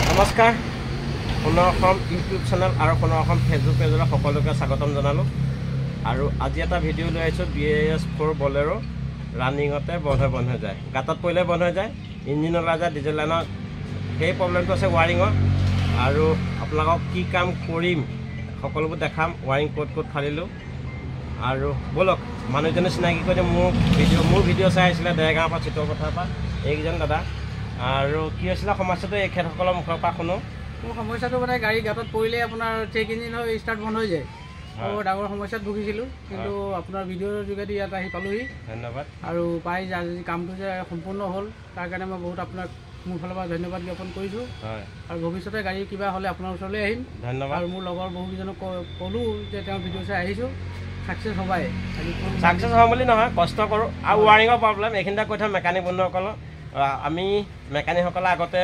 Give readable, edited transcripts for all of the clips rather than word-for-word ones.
নমস্কাৰ সোণৰ Assam YouTube channel আৰু সোণৰ অসম ফেচবুক পেজলৈ সকলোকে স্বাগতম জনালোঁ আৰু আজি এটা ভিডিঅ' লৈ আহিছোঁ BS4 বলেৰো ৰানিঙতে বন্ধ হৈ যায় গাঁতত পৰিলে বন্ধ হৈ যায় ইঞ্জিন ওলাই যায় ডিজেল লাইনত সেই প্ৰব্লেমটো আছে ৱাৰিঙৰ আৰু আপোনালোকক কি কাম কৰিম সকলোবোৰ দেখাম ৱাৰিং ক'ত ফালিলোঁ আৰু বলক মানুহজনে চিনাকি কৰি মোৰ ভিডিঅ' চাই আহিছিলে দেৰগাঁৱৰ পৰা চিতৰ পথাৰৰ পৰা এইকেইজন দাদা আৰু কি হৈছিলে সমস্যাটো এখেতসকলৰ মুখৰ পৰা শুনো মোৰ সমস্যাটো মানে গাড়ী গাঁতত পৰিলে আপোনাৰ চেক ইঞ্জিন হৈ ষ্টাৰ্ট বন্ধ হৈ যায় আৰু ডাঙৰ সমস্যাত ভুগিছিলোঁ কিন্তু আপোনাৰ ভিডিঅ'ৰ যোগেদি ইয়াত আহি পালোহি ধন্যবাদ আৰু পাই আজি কামটো যে সম্পূৰ্ণ হ'ল তাৰ কাৰণে মই বহুত আপোনাক মোৰ ফালৰ পৰা ধন্যবাদ জ্ঞাপন কৰিছোঁ আৰু ভৱিষ্যতে গাড়ী কিবা হ'লে আপোনাৰ ওচৰলৈ আহিম ধন্যবাদ আৰু মোৰ লগৰ বহুকেইজনক ক'লোঁ যে তেওঁ ভিডিঅ' চাই আহিছোঁ ছাকচেছ হ'বাই ছাকচেছ হ'ম বুলি নহয় কষ্ট কৰোঁ আৰু ৱাৰিঙৰ প্ৰব্লেম এইখিনিতে কৈ থওঁ মেকানিক বন্ধুসকলক আমি মেকানিকসকলে আগতে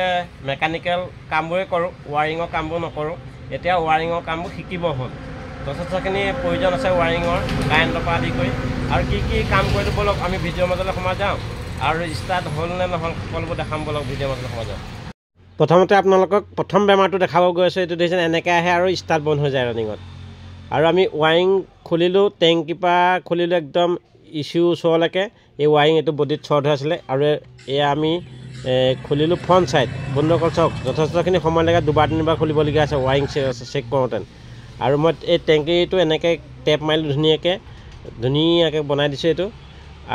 মেকানিকেল কামবোৰেই কৰোঁ ৱাৰিঙৰ কামবোৰ নকৰোঁ এতিয়া ৱাৰিঙৰ কামবোৰ শিকিব হ'ল যথেষ্টখিনি প্ৰয়োজন আছে ৱাৰিঙৰ কাৰেণ্টৰ পৰা আদি কৰি আৰু কি কাম কৰিলোঁ বলক আমি ভিডিঅ'ৰ মাজলৈ সোমাই যাওঁ আৰু ষ্টাৰ্ট হ'ল নে নহ'ল সকলোবোৰ দেখাম বলক ভিডিঅ'ৰ মাজলৈ সোমাই যাওঁ প্ৰথমতে আপোনালোকক প্ৰথম বেমাৰটো দেখাব গৈ আছোঁ এইটো দেখিছেনে এনেকৈ আহে আৰু ষ্টাৰ্ট বন্ধ হৈ যায় ৰানিঙত আৰু আমি ৱাৰিং খুলিলোঁ টেংকিৰ পৰা খুলিলোঁ একদম ইছ্যু ওচৰলৈকে এই ৱাৰিং এইটো বডিত শ্বৰ্ট হৈ আছিলে আৰু এয়া আমি খুলিলোঁ ফ্ৰণ্ট ছাইড বন্ধুসকল চাওক যথেষ্টখিনি সময় লাগে দুবাৰ তিনিবাৰ খুলিবলগীয়া আছে ৱাৰিং চেক কৰোঁতে আৰু মই এই টেংকিটো এনেকৈ টেপ মাৰিলোঁ ধুনীয়াকৈ বনাই দিছোঁ এইটো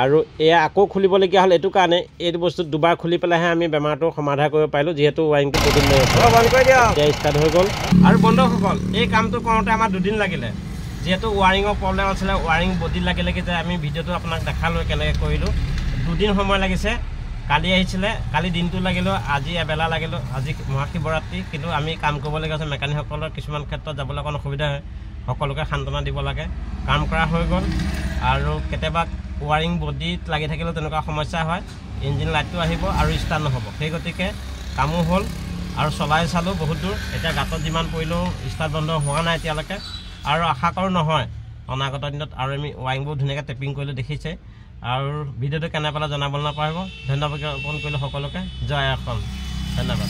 আৰু এয়া আকৌ খুলিবলগীয়া হ'ল এইটো কাৰণে এইটো বস্তু দুবাৰ খুলি পেলাইহে আমি বেমাৰটো সমাধান কৰিব পাৰিলোঁ যিহেতু ৱাৰিংটো দুদিন লৈ আছে এতিয়া ষ্টাৰ্ট হৈ গ'ল আৰু বন্ধুসকল এই কামটো কৰোঁতে আমাৰ দুদিন লাগিলে যিহেতু ৱাৰিঙৰ প্ৰব্লেম আছিলে ৱাৰিং বডিত লাগি যে আমি ভিডিঅ'টো আপোনাক দেখালোঁ কেনেকৈ কৰিলোঁ দুদিন সময় লাগিছে কালি আহিছিলে কালি দিনটো লাগিলোঁ আজি এবেলা লাগিলোঁ আজি মহাশিৱৰাত্ৰি কিন্তু আমি কাম কৰিবলগীয়া আছে মেকানিকসকলৰ কিছুমান ক্ষেত্ৰত যাবলৈ অকণ অসুবিধা হয় সকলোকে সান্তনা দিব লাগে কাম কৰা হৈ গ'ল আৰু কেতিয়াবা ৱাৰিং বডিত লাগি থাকিলেও তেনেকুৱা সমস্যা হয় ইঞ্জিন লাইটটো আহিব আৰু ষ্টাৰ্ট নহ'ব সেই গতিকে কামো হ'ল আৰু চলাই চালোঁ বহুত দূৰ এতিয়া গাঁতত যিমান পৰিলেও ষ্টাৰ্ট বন্ধ হোৱা নাই এতিয়ালৈকে আৰু আশা কৰোঁ নহয় অনাগত দিনত আৰু আমি ৱাৰিংবোৰ ধুনীয়াকৈ টেপিং কৰিলোঁ দেখিছে আৰু ভিডিঅ'টো কেনে পালে জনাবলৈ নাপাহৰিব ধন্যবাদ জ্ঞাপন কৰিলোঁ সকলোকে জয় অসম ধন্যবাদ।